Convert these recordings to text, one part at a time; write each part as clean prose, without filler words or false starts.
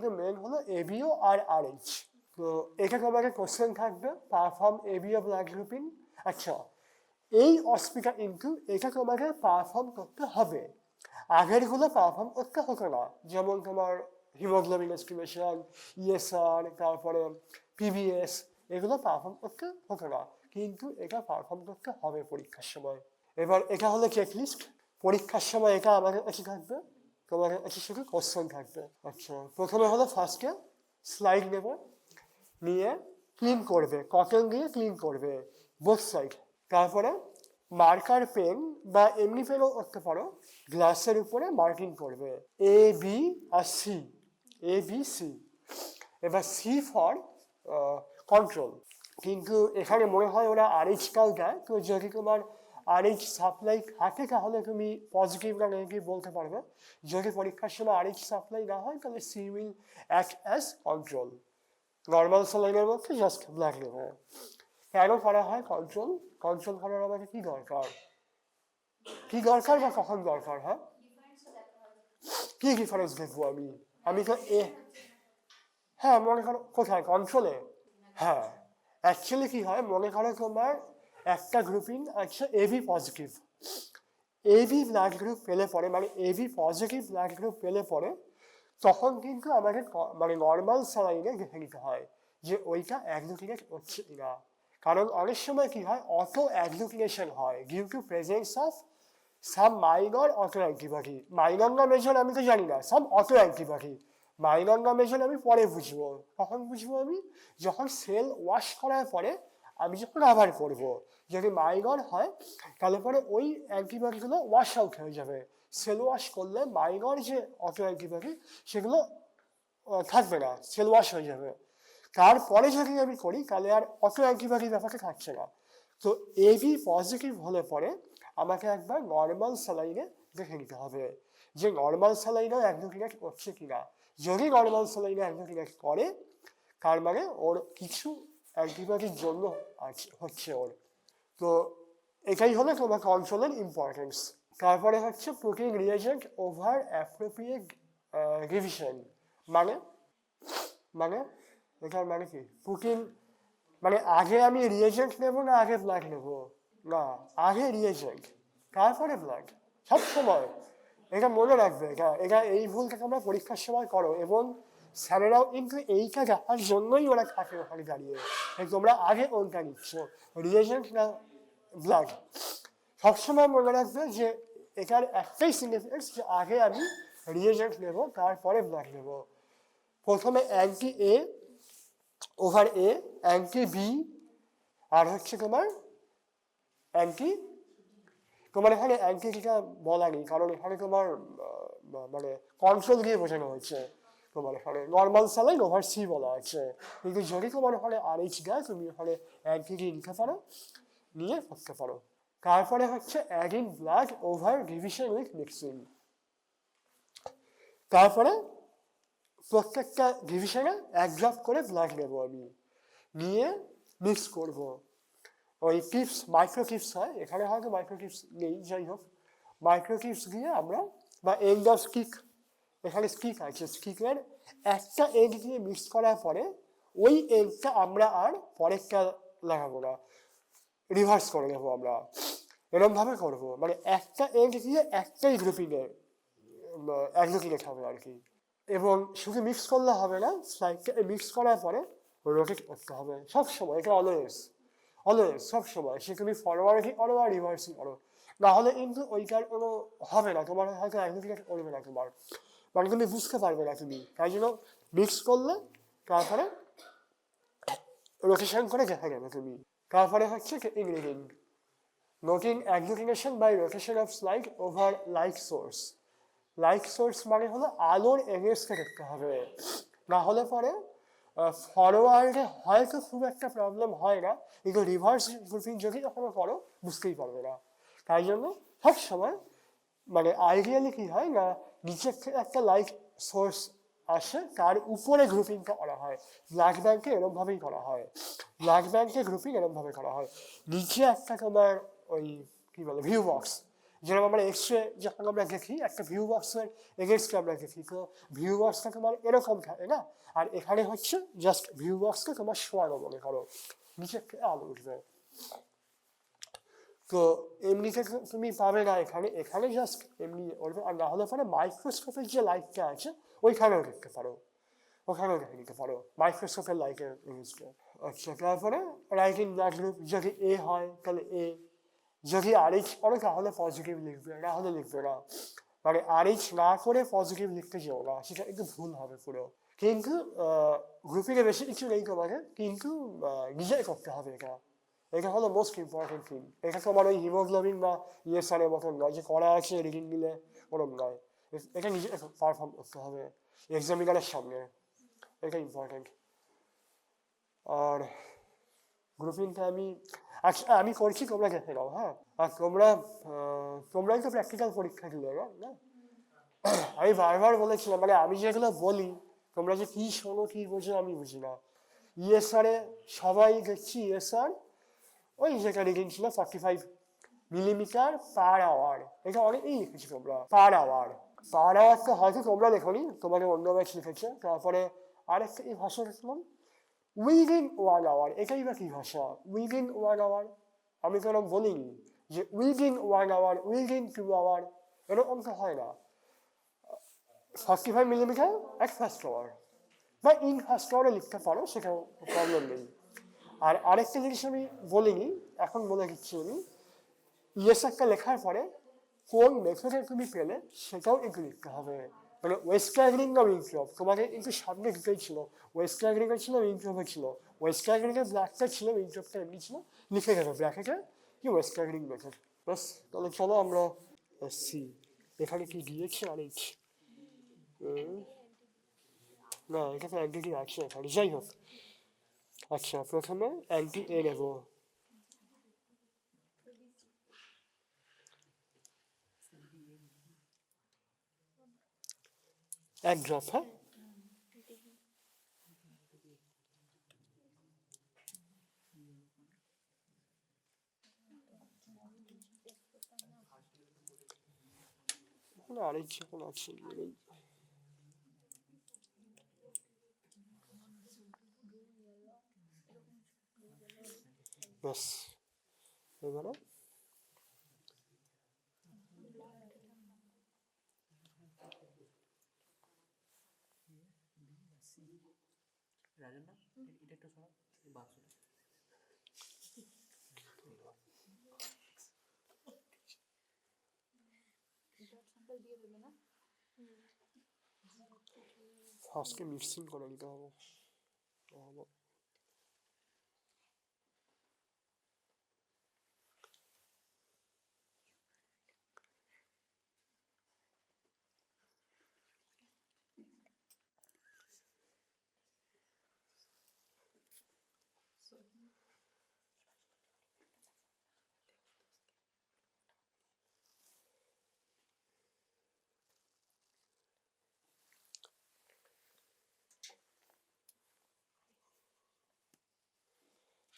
কিন্তু মেন হলো ABO আর RH। তো এটা তোমাকে কোশ্চেন থাকবে, পারফর্ম ABO ব্লাড গ্রুপিং। আচ্ছা, এই অস্পিটা কিন্তু এটা তোমাকে পারফর্ম করতে হবে, আগেরগুলো পারফর্ম করতে হতো না। যেমন তোমার হিমোগ্লোবিন এস্টিমেশন, ESR, তারপরে PBS, এগুলো পারফর্ম করতে হতো না, কিন্তু এটা পারফর্ম করতে হবে পরীক্ষার সময়। এবার এটা হলো চেকলিস্ট, পরীক্ষার সময় এটা আমাদের কাছে থাকবে, তোমাদের কাছে শুধু কোশ্চেন থাকবে। আচ্ছা, প্রথমে হলো ফার্স্টে স্লাইড নেবে, নিয়ে ক্লিন করবে, কটন দিয়ে ক্লিন করবে বোথ সাইড। তারপরে মার্কার পেন বা এমনি পেনও করতে পারো, গ্লাসের উপরে মার্কিং করবে AB আর C, ABC। এবার C ফর কন্ট্রোল। কিন্তু এখানে মনে হয় ওরা RH-টাও দেয়, তো যদি তোমার RH সাপ্লাই থাকে তাহলে তুমি পজিটিভ না নেগেটিভ বলতে পারবে। যদি পরীক্ষার সময় RH সাপ্লাই না হয় তাহলে C will act as control. Normal স্যালাইনের মধ্যে জাস্ট ব্লাড নেবে। কেন করা হয় কন্ট্রোল? কন্ট্রোল করার আমাদের কি দরকার, কি দরকার বা কখন দরকার? হ্যাঁ, কি ডিফারেন্স দেখবো আমি? আমি তো হ্যাঁ, মনে করো কোথায় কন্ট্রোলে? হ্যাঁ, অ্যাকচুয়ালি কি হয়, মনে করো তোমার একটা গ্রুপিং আছে AB positive, AB blood group পেলে পরে, মানে AB পজিটিভ ব্লাড গ্রুপ পেলে পরে, তখন কিন্তু আমাদের মানে নর্মাল স্যালাইনে দেখে নিতে হয় যে ওইটা অ্যাগ্লুটিনেট হচ্ছে কিনা। কারণ অনেক সময় কি হয়, অটো অ্যাগ্লুটিনেশন হয় due to presence of some minor auto antibody. Minor না মেজর আমি তো জানি না, সাম অটো অ্যান্টিবডি। মাইনর না মেজর আমি পরে বুঝবো। কখন বুঝবো আমি? যখন সেল ওয়াশ করার পরে আমি যখন আবার করবো। যদি মাইনর হয় তাহলে পরে ওই অ্যান্টিবডিগুলো ওয়াশ আউট হয়ে যাবে। সেল ওয়াশ করলে মাইনর যে অটো অ্যান্টিবডি সেগুলো থাকবে না, সেল ওয়াশ হয়ে যাবে। তারপরে যদি আমি করি তাহলে আর অটো অ্যান্টিবডি ব্যাপারটা থাকছে না। তো AB পজিটিভ হলে পরে আমাকে একবার নর্মাল স্যালাইনে দেখে নিতে হবে যে নর্মাল স্যালাইনেও অ্যাগ্লুটিনেট করছে কিনা। যদি নর্মাল স্যালাইনে অ্যাগ্লুটিনেট করে তার মানে ওর কিছু অ্যান্টিবডির জন্য হচ্ছে ওর। তো এটাই হলো তোমার কন্ট্রোলের ইম্পর্টেন্স। তারপরে হচ্ছে protein reagent over appropriate revision. মানে মানে এটার মানে কি? প্রোটিন মানে আগে আমি রিয়েজেন্ট নেবো না আগে ব্লাড নেবো? না, আগে রিয়েজেন্ট তারপরে ব্লাড, সব সময় এটা মনে রাখবে। এটা এই ভুলটা তোমরা পরীক্ষার সময় করো, এবং স্যারেরাও কিন্তু এইটা দেখার জন্যই ওরা থাকে ওখানে দাঁড়িয়ে, তোমরা আগে কোনটা নিচ্ছ, রিয়েজেন্ট না ব্লাড। সবসময় মনে রাখবে যে এটার একটাই সিগনিফিকেন্স যে আগে আমি রিয়েজেন্ট নেবো তারপরে ব্লাড নেবো। প্রথমে anti A over A, anti B, আর হচ্ছে তোমার অ্যান্টি, তোমার এখানে অ্যান্টিটা বলা নেই কারণ এখানে তোমার মানে কন্ট্রোল দিয়ে বোঝানো হয়েছে। তোমার এখানে নর্মাল স্যালাইন ওভার C বলা আছে, কিন্তু যদি তোমার ওখানে RH দেয় তুমি ওখানে অ্যান্টিটি নিতে পারো, নিয়ে করতে পারো। তারপরে হচ্ছে adding blood over division with mixing. তারপরে প্রত্যেকটা ডিভিশনে এক ড্রপ করে ব্লাড নেবো আমি, নিয়ে মিক্স করবো। ওই টিপস, মাইক্রো টিপস হয়, এখানে হয়তো মাইক্রো টিপস নেই, যাই হোক মাইক্রো টিপস দিয়ে আমরা, বা এন্ড অফ স্টিক, এখানে স্টিক আছে, স্টিকের একটা এন্ড দিয়ে মিক্স করার পরে ওই এন্ডটা আমরা আর পরেরটা লাগাবো না, রিভার্স করে নেবো আমরা, এরকমভাবে করবো। মানে একটা এন্ড দিয়ে একটাই গ্রুপিংয়ে অ্যাগ্লুটিনেট হবে আর কি। এবং শুধু মিক্স করলে হবে না, স্লাইডটা মিক্স করার পরে রোটেট করতে হবে সবসময়, এটা অলওয়েজ অলওয়েজ সবসময়। সে তুমি ফরওয়ার্ডই করো আর রিভার্সই করো, নাহলে কিন্তু ওইটার কোনো হবে না, তোমার হয়তো অ্যাগ্লুটিনেট করবে না তোমার, মানে তুমি বুঝতে পারবে না তুমি। তাই জন্য মিক্স করলে তারপরে রোটেশন করে দেখা যাবে তুমি। তারপরে হচ্ছে ইংলিডিং, noting agglutination by rotation of slide over light source. Light source মানে হলো আলোর এগেনস্টে দেখতে হবে, না হলে পরে ফরওয়ার্ডে হয়তো খুব একটা প্রবলেম হয় না, কিন্তু রিভার্স গ্রুপিং যদি কখনো করো বুঝতেই পারবে না। তাই জন্য সব সময় মানে আইডিয়ালি কি হয় না, নিচের থেকে একটা লাইট সোর্স আসে, তার উপরে গ্রুপিংটা করা হয়। ব্লাড ব্যাংকে এরকমভাবেই করা হয়, ব্লাড ব্যাংকে গ্রুপিং এরকমভাবে করা হয়। নিচে একটা তোমার ওই কি বলে ভিউ বক্স, যেরকম আমরা এক্স-রে যখন আমরা দেখি একটা ভিউ বক্সের এগেনস্টে আমরা দেখি, তো ভিউ বক্সটা তোমার এরকম থাকে না, আর এখানে হচ্ছে জাস্ট ভিউ বক্সকে তোমার শোয়ানো মনে করো, নিচে থেকে আলো উঠবে। তো এমনিতে তুমি পাবে না এখানে, এখানে জাস্ট এমনি উঠবে, আর না হলে পরে মাইক্রোস্কোপের যে লাইটটা আছে ওইখানেও দেখতে পারো, ওখানেও দেখে নিতে পারো মাইক্রোস্কোপের লাইটের ইউজটা। আচ্ছা, তারপরে রাইটিং ব্লাড গ্রুপ যদি এ হয় তাহলে এ, যদি আরএইচ করে তাহলে পজিটিভ লিখবে, না হলে লিখবে না, মানে আরএইচ না করে পজিটিভ লিখতে যেও না, সেটা একটু ভুল হবে পুরো। কিন্তু গ্রুপিংয়ে বেশি কিছু নেই তোমাকে, কিন্তু নিজেই করতে হবে এটা, এটা হলো মোস্ট ইম্পর্টেন্ট থিং। এটা তোমার ওই হিমোগ্লোবিন বা ইএসআরের মতন নয় যে করা আছে রিডিং নিলে ওরম নয়, এটা নিজে পারফর্ম করতে হবে এক্সামিনারের সামনে, এটা ইম্পর্টেন্ট। আর গ্রুপিংটা আমি করছি, তোমরা দেখে নাও, হ্যাঁ। আর তোমরাই তো প্র্যাকটিক্যাল পরীক্ষা দিলে না? আমি বারবার বলেছিলাম, মানে আমি যেগুলো বলি তোমরা যে কি শোনো কি বোঝো আমি বুঝি না। ইএসআরে সবাই দেখছি ইএসআর ওই যেটা রিডিং ছিল 45 মিলিমিটার পার আওয়ার, এটা অনেকেই লিখেছি তোমরা পার আওয়ার। পার আওয়ারটা হয়তো তোমরা লেখনি, তোমাদের অন্য ব্যাচ লিখেছে। তারপরে আরেকটা এই ভাষা দেখলাম উইদিন 1 আওয়ার, এটাই বা কি ভাষা উইদিন 1 আওয়ার? আমি তো এরকম বলিনি যে উইদিন 1 আওয়ার, উইদিন 2 আওয়ার, এরকম তো হয় না। 45 মিলিমিটার এক ফার্স্ট আওয়ার বা ইন ফার্স্ট আওয়ারে লিখতে পারো, সেটাও প্রবলেম নেই। আর আরেকটা জিনিস আমি বলিনি, এখন বলে দিচ্ছি আমি, ইএসআরটা লেখার পরে কোন মেথডে তুমি পেলে সেটাও একটু লিখতে হবে, মানে ওয়েস্টার্নিং না উইন্ট্রপ, তোমাকে একটু সামনে দিতেই ছিল, ওয়েস্টার্নিংটা ছিল উইন্ট্রপে ছিল, ওয়েস্টার্নিংয়ের ব্ল্যাকটা ছিল উইন্ট্রপটা এমনি ছিল, লিখে গেছে ব্ল্যাকেটে কি ওয়েস্টার্নিং মেথড। বাস, তাহলে চলো আমরা সি এখানে কি দিয়েছি আরেক, না এটা তো অ্যান্টিটি আছে এখানে, যাই হোক। আচ্ছা, প্রথমে অ্যান্টি এ নেব, এক ড্রপ, হ্যাঁ। আরেক যখন আছে ব্যাস, এবারে ফার্স্টে মিক্সিং করে নিতে হবে।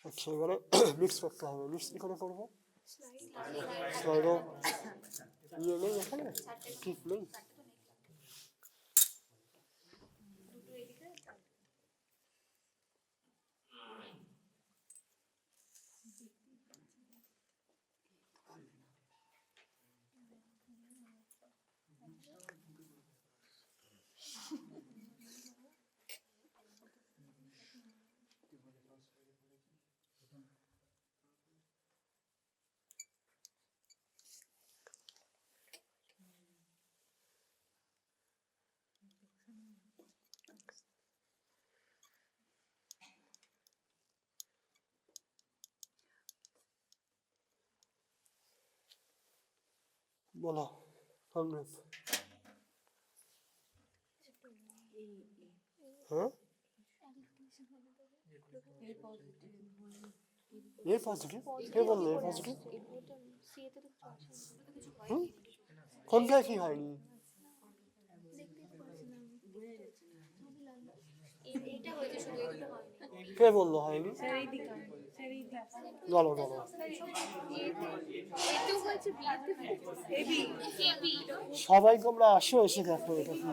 আচ্ছা, এবারে মিক্স করতে হবে। মিক্স কি করে করবো? স্লাইডে ইয়ে নেই এখানে, ঠিক নেই। বলো কংগ্রেস, হ্যাঁ এ পজিটিভ, কে বললো এ পজিটিভ? কোনটা কি হয়নি? কে বললো হয়নি? বলো বলো। সবাই তোমরা আসো, এসে দেখো এটা কি।